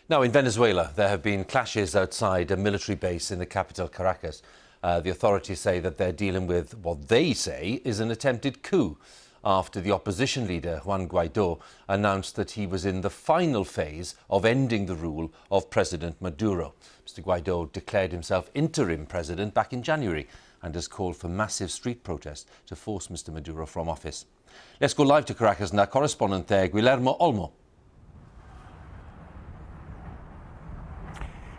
Now, in Venezuela, there have been clashes outside a military base in the capital, Caracas. The authorities say that they're dealing with what they say is an attempted coup after the opposition leader, Juan Guaidó, announced that he was in the final phase of ending the rule of President Maduro. Mr Guaidó declared himself interim president back in January and has called for massive street protests to force Mr Maduro from office. Let's go live to Caracas and our correspondent there, Guillermo Olmo.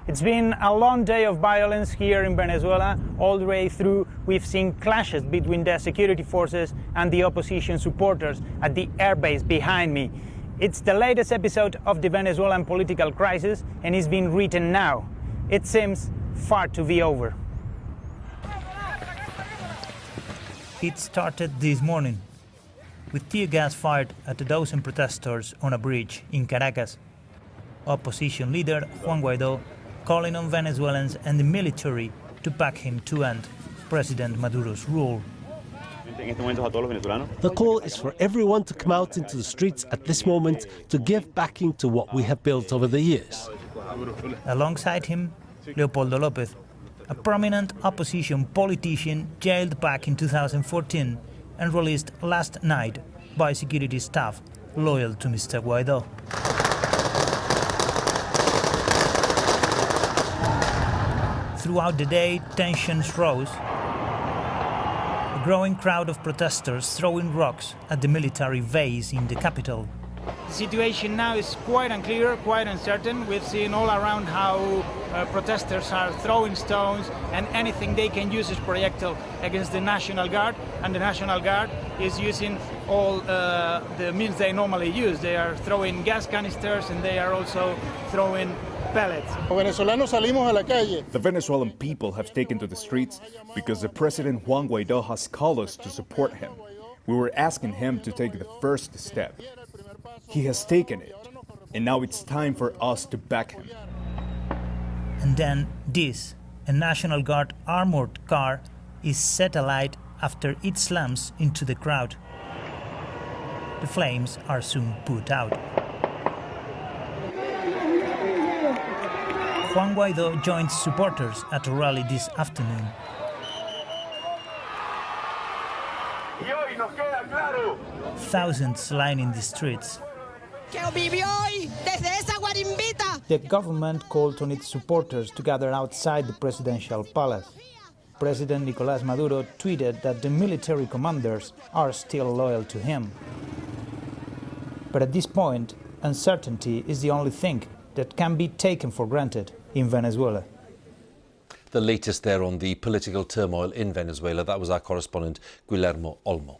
It's been a long day of violence here in Venezuela. All the way through, we've seen clashes between the security forces and the opposition supporters at the airbase behind me. It's the latest episode of the Venezuelan political crisis, and it's been written now. It seems far to be over. It started this morning, with tear gas fired at a dozen protesters on a bridge in Caracas. Opposition leader Juan Guaidó calling on Venezuelans and the military to back him to end President Maduro's rule. The call is for everyone to come out into the streets at this moment to give backing to what we have built over the years. Alongside him, Leopoldo López, a prominent opposition politician jailed back in 2014 and released last night by security staff loyal to Mr Guaidó. Throughout the day, tensions rose. A growing crowd of protesters throwing rocks at the military base in the capital. The situation now is quite unclear, quite uncertain. We've seen all around how protesters are throwing stones and anything they can use as projectile against the National Guard, and the National Guard is using all the means they normally use. They are throwing gas canisters and they are also throwing pellets. The Venezuelan people have taken to the streets because the President Juan Guaidó has called us to support him. We were asking him to take the first step. He has taken it, and now it's time for us to back him. And then this, a National Guard armored car, is set alight after it slams into the crowd. The flames are soon put out. Juan Guaidó joined supporters at a rally this afternoon. Thousands lining the streets. The government called on its supporters to gather outside the presidential palace. President Nicolás Maduro tweeted that the military commanders are still loyal to him. But at this point, uncertainty is the only thing that can be taken for granted in Venezuela. The latest there on the political turmoil in Venezuela. That was our correspondent, Guillermo Olmo.